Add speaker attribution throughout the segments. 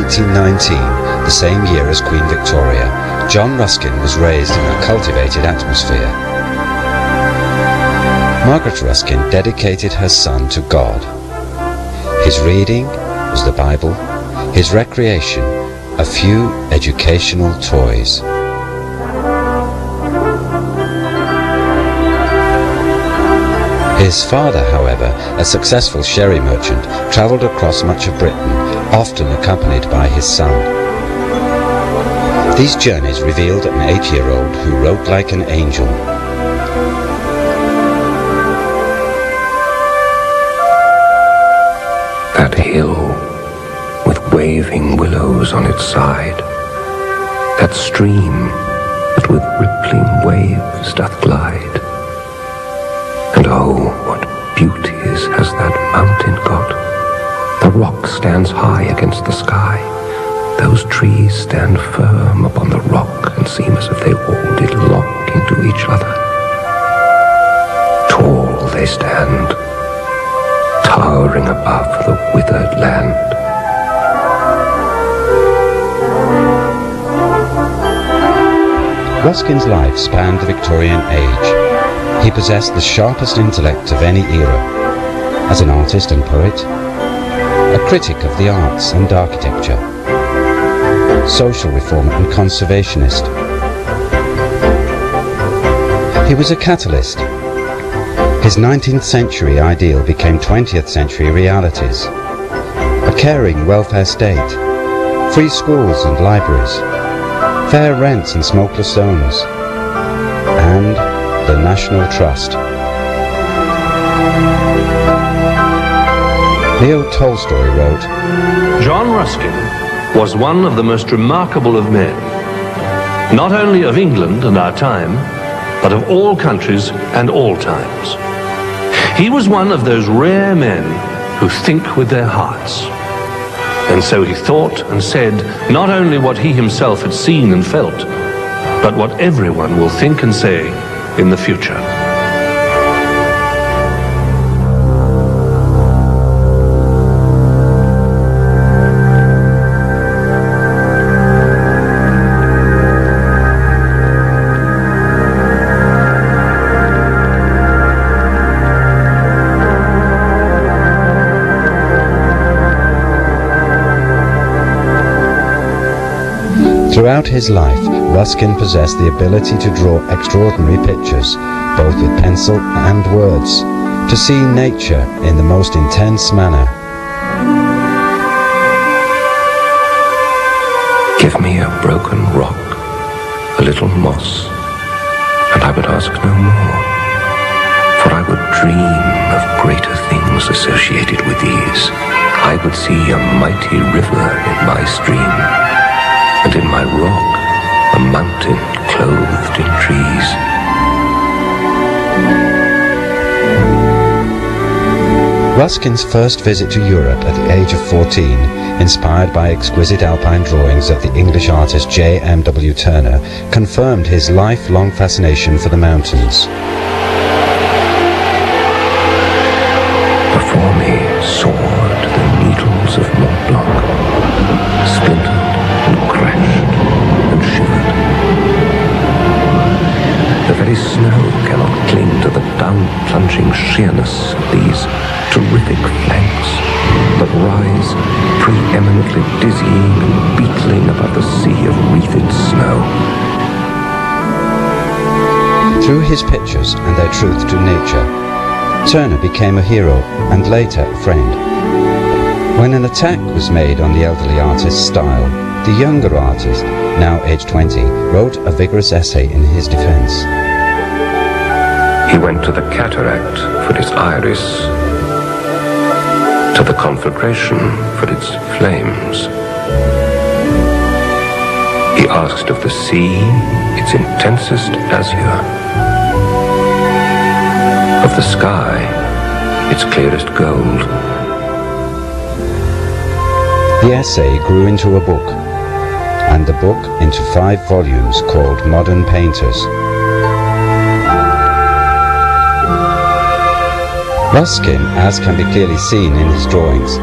Speaker 1: 1819, the same year as Queen Victoria, John Ruskin was raised in a cultivated atmosphere. Margaret Ruskin dedicated her son to God. His reading was the Bible, his recreation, a few educational toys. His father, however, a successful sherry merchant, travelled across much of Britain, often accompanied by his son. These journeys revealed an 8-year-old who wrote like an angel.
Speaker 2: That hill with waving willows on its side, that stream that with rippling waves doth glide, and oh, what beauties has that mountain got! The rock stands high against the sky. Those trees stand firm upon the rock and seem as if they all did lock into each other. Tall they stand, towering above the withered land.
Speaker 1: Ruskin's life spanned the Victorian age. He possessed the sharpest intellect of any era. As an artist and poet, a critic of the arts and architecture, social reformer and conservationist. He was a catalyst. His 19th century ideal became 20th century realities. A caring welfare state, free schools and libraries, fair rents and smokeless zones, and the National Trust. Leo Tolstoy wrote,
Speaker 3: John Ruskin was one of the most remarkable of men, not only of England and our time, but of all countries and all times. He was one of those rare men who think with their hearts. And so he thought and said not only what he himself had seen and felt, but what everyone will think and say in the future.
Speaker 1: Throughout his life, Ruskin possessed the ability to draw extraordinary pictures, both with pencil and words, to see nature in the most intense manner.
Speaker 2: Give me a broken rock, a little moss, and I would ask no more, for I would dream of greater things associated with these. I would see a mighty river in my stream, and in my rock, a mountain clothed in trees.
Speaker 1: Ruskin's first visit to Europe at the age of 14, inspired by exquisite alpine drawings of the English artist J.M.W. Turner, confirmed his lifelong fascination for the mountains.
Speaker 2: Before me soared the needles of Mont Blanc, splintered and crashed and shivered. The very snow cannot cling to the down-plunging sheerness of these terrific flanks that rise preeminently dizzying and beetling above the sea of wreathed snow.
Speaker 1: Through his pictures and their truth to nature, Turner became a hero and later a friend. When an attack was made on the elderly artist's style, the younger artist, now aged 20, wrote a vigorous essay in his defense.
Speaker 2: He went to the cataract for its iris, to the conflagration for its flames. He asked of the sea its intensest azure, of the sky its clearest gold.
Speaker 1: The essay grew into a book, and the book into 5 volumes called Modern Painters. Ruskin, as can be clearly seen in his drawings,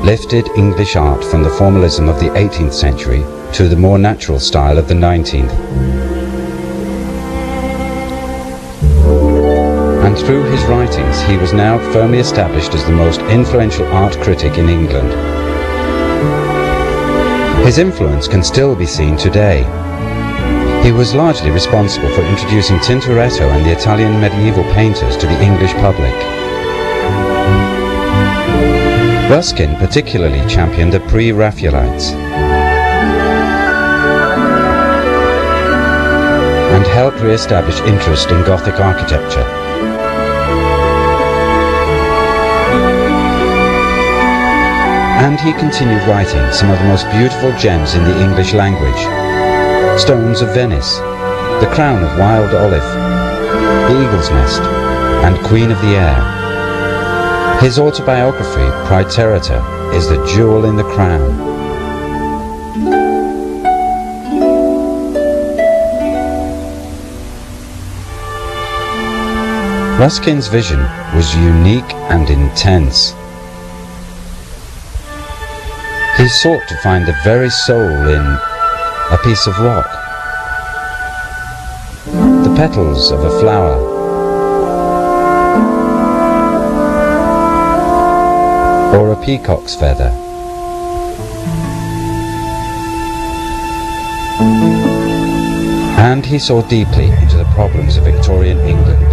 Speaker 1: lifted English art from the formalism of the 18th century to the more natural style of the 19th. And through his writings he was now firmly established as the most influential art critic in England. His influence can still be seen today. He was largely responsible for introducing Tintoretto and the Italian medieval painters to the English public. Ruskin particularly championed the pre-Raphaelites and helped re-establish interest in Gothic architecture. And he continued writing some of the most beautiful gems in the English language: Stones of Venice, The Crown of Wild Olive, The Eagle's Nest, and Queen of the Air. His autobiography, Praeterita, is the jewel in the crown. Ruskin's vision was unique and intense. He sought to find the very soul in a piece of rock, the petals of a flower, or a peacock's feather. And he saw deeply into the problems of Victorian England.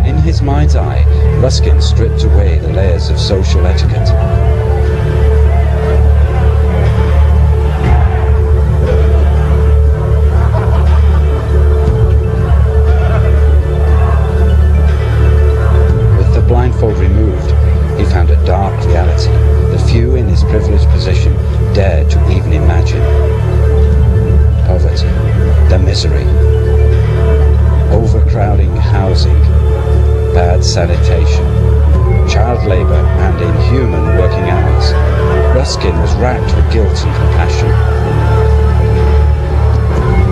Speaker 1: In his mind's eye, Ruskin stripped away the layers of social etiquette. Blindfold removed, he found a dark reality the few in his privileged position dared to even imagine. Poverty, the misery, overcrowding housing, bad sanitation, child labour and inhuman working hours. Ruskin was racked with guilt and compassion.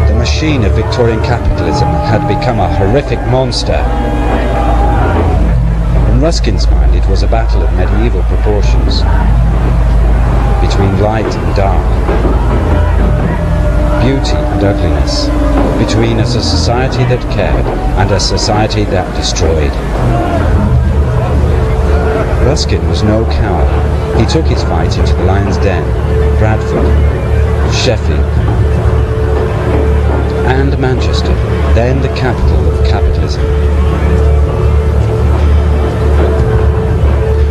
Speaker 1: The machine of Victorian capitalism had become a horrific monster. In Ruskin's mind, it was a battle of medieval proportions between light and dark, beauty and ugliness, between a society that cared and a society that destroyed. Ruskin was no coward. He took his fight into the Lion's Den, Brantwood, Sheffield, and Manchester, then the capital of capitalism.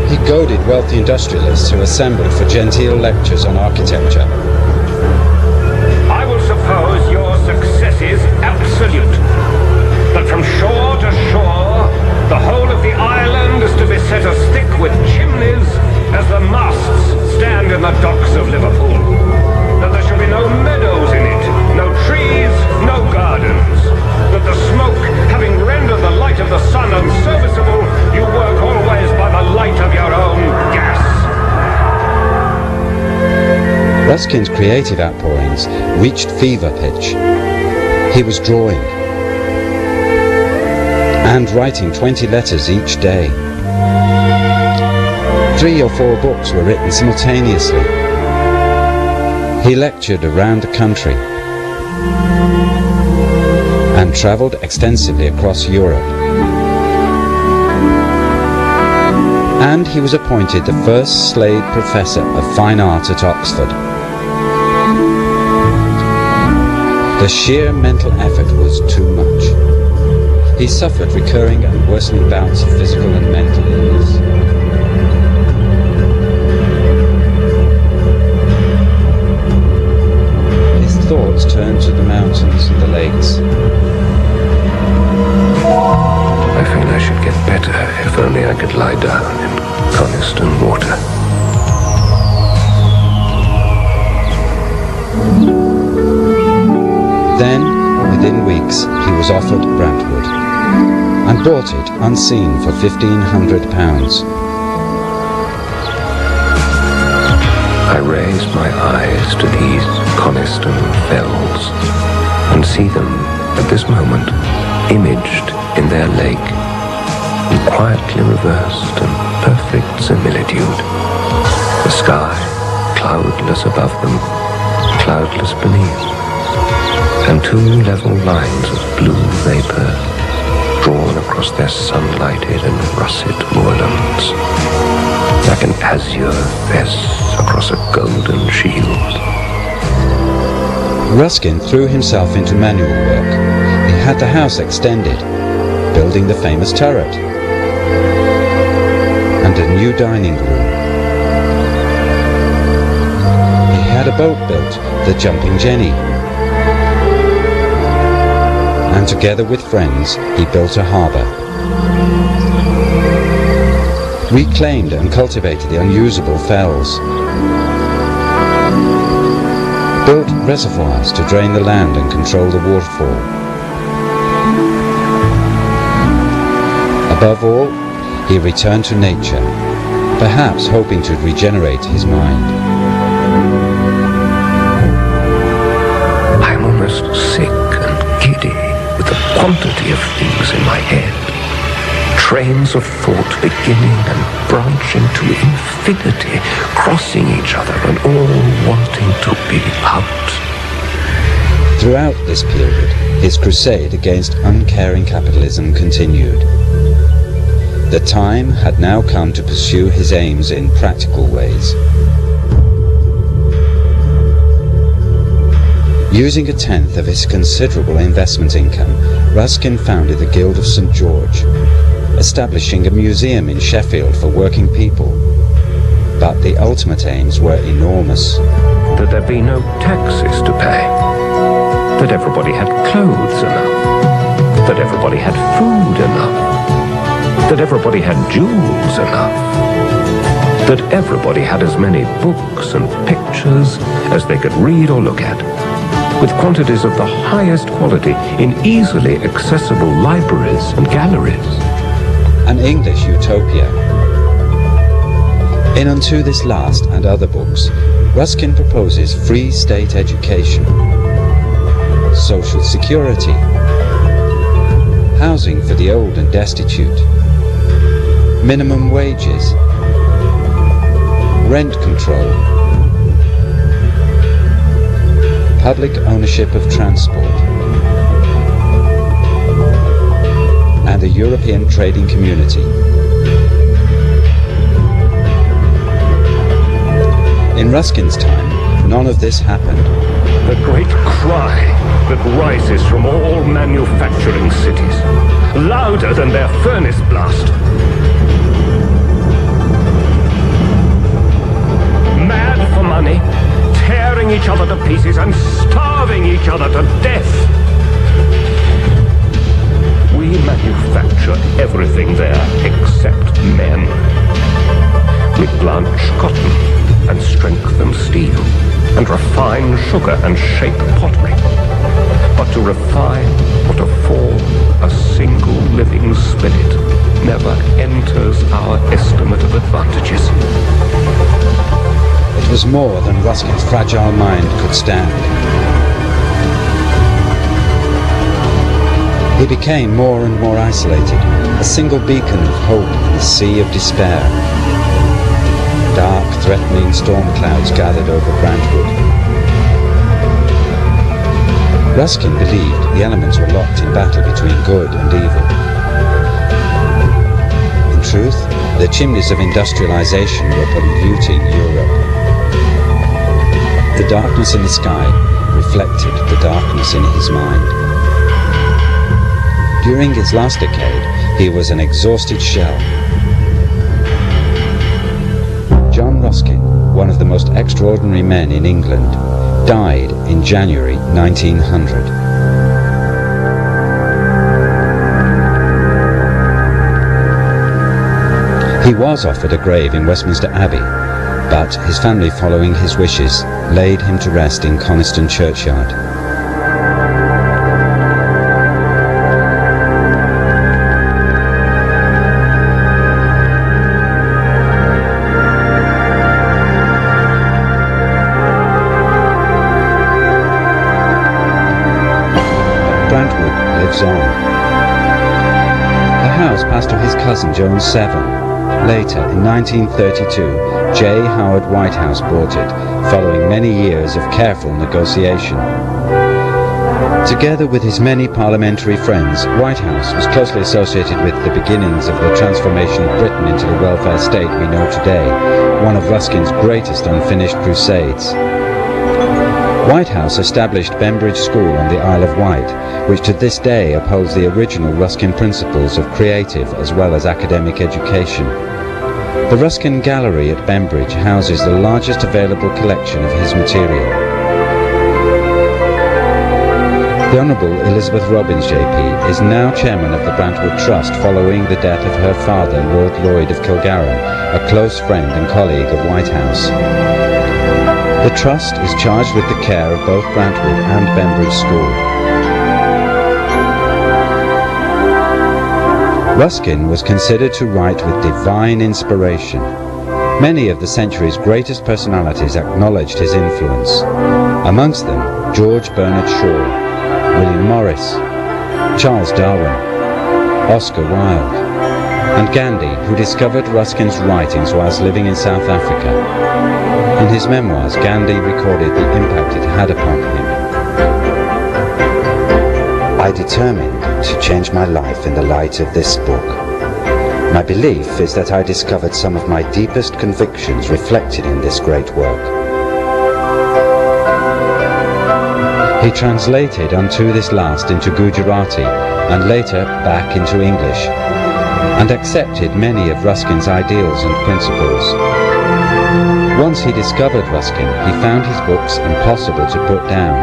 Speaker 1: He goaded wealthy industrialists who assembled for genteel lectures on architecture.
Speaker 4: I will suppose your success is absolute. That from shore to shore, the whole of the island is to be set as thick with chimneys as the masts stand in the docks of Liverpool. That there shall be no meadows in it, no trees, no gardens. That the smoke, having rendered the light of the sun unserviceable, you work always by the light of your own gas.
Speaker 1: Ruskin's creative outpourings reached fever pitch. He was drawing and writing 20 letters each day. 3 or 4 books were written simultaneously. He lectured around the country and travelled extensively across Europe. And he was appointed the first Slade Professor of Fine Art at Oxford. The sheer mental effort was too much. He suffered recurring and worsening bouts of physical and mental illness. His thoughts turned to the mountains and the lakes.
Speaker 2: I feel I should get better if only I could lie down in Coniston water.
Speaker 1: Then, within weeks, he was offered Brantwood and bought it unseen for £1,500.
Speaker 2: I raise my eyes to these Coniston fells and see them at this moment imaged in their lake, and quietly reversed and perfect similitude. The sky, cloudless above them, cloudless beneath, and two level lines of blue vapor drawn across their sunlighted and russet moorlands, like an azure fess across a golden shield.
Speaker 1: Ruskin threw himself into manual work. He had the house extended, building the famous turret, and a new dining room. He had a boat built, the Jumping Jenny, and together with friends he built a harbour. Reclaimed and cultivated the unusable fells. Built reservoirs to drain the land and control the waterfall. Above all, he returned to nature, perhaps hoping to regenerate his mind.
Speaker 2: I'm almost sick and giddy with the quantity of things in my head. Trains of thought beginning and branching to infinity, crossing each other and all wanting to be out.
Speaker 1: Throughout this period, his crusade against uncaring capitalism continued. The time had now come to pursue his aims in practical ways. Using a tenth of his considerable investment income, Ruskin founded the Guild of St. George, establishing a museum in Sheffield for working people. But the ultimate aims were enormous.
Speaker 2: That there be no taxes to pay. That everybody had clothes enough. That everybody had food enough. That everybody had jewels enough. That everybody had as many books and pictures as they could read or look at, with quantities of the highest quality in easily accessible libraries and galleries.
Speaker 1: An English utopia. In Unto This Last and Other books, Ruskin proposes free state education, social security, housing for the old and destitute, minimum wages, rent control, public ownership of transport, and a European trading community. In Ruskin's time, none of this happened.
Speaker 4: The great cry that rises from all manufacturing cities, louder than their furnace blast. Mad for money, tearing each other to pieces and starving each other to death. We manufacture everything there except men. We blanch cotton and strengthen steel, and refine sugar and shape pottery. But to refine or to form a single living spirit never enters our estimate of advantages.
Speaker 1: It was more than Ruskin's fragile mind could stand. He became more and more isolated, a single beacon of hope in the sea of despair. Dark, threatening storm clouds gathered over Brantwood. Ruskin believed the elements were locked in battle between good and evil. In truth, the chimneys of industrialization were polluting Europe. The darkness in the sky reflected the darkness in his mind. During his last decade, he was an exhausted shell. John Ruskin, one of the most extraordinary men in England, died in January 1900. He was offered a grave in Westminster Abbey, but his family, following his wishes, laid him to rest in Coniston churchyard. Brantwood lives on. The house passed to his cousin Joan Severn, Later, in 1932, J. Howard Whitehouse bought it, following many years of careful negotiation. Together with his many parliamentary friends, Whitehouse was closely associated with the beginnings of the transformation of Britain into the welfare state we know today, one of Ruskin's greatest unfinished crusades. Whitehouse established Bembridge School on the Isle of Wight, which to this day upholds the original Ruskin principles of creative as well as academic education. The Ruskin Gallery at Bembridge houses the largest available collection of his material. The Honourable Elizabeth Robbins JP is now chairman of the Brantwood Trust following the death of her father, Lord Lloyd of Kilgarran, a close friend and colleague of Whitehouse. The Trust is charged with the care of both Brantwood and Bembridge School. Ruskin was considered to write with divine inspiration. Many of the century's greatest personalities acknowledged his influence. Amongst them, George Bernard Shaw, William Morris, Charles Darwin, Oscar Wilde, and Gandhi, who discovered Ruskin's writings whilst living in South Africa. In his memoirs, Gandhi recorded the impact it had upon him. I determined to change my life in the light of this book. My belief is that I discovered some of my deepest convictions reflected in this great work. He translated unto this last into Gujarati and later back into English, and accepted many of Ruskin's ideals and principles. Once he discovered Ruskin, he found his books impossible to put down.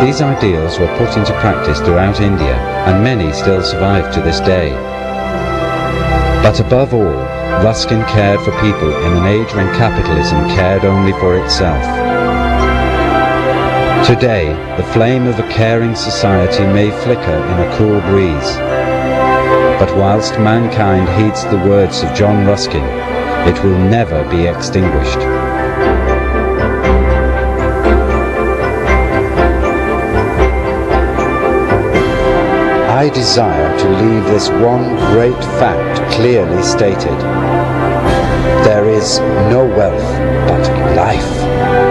Speaker 1: These ideals were put into practice throughout India, and many still survive to this day. But above all, Ruskin cared for people in an age when capitalism cared only for itself. Today, the flame of a caring society may flicker in a cool breeze. But whilst mankind heeds the words of John Ruskin, it will never be extinguished. I desire to leave this one great fact clearly stated. There is no wealth but life.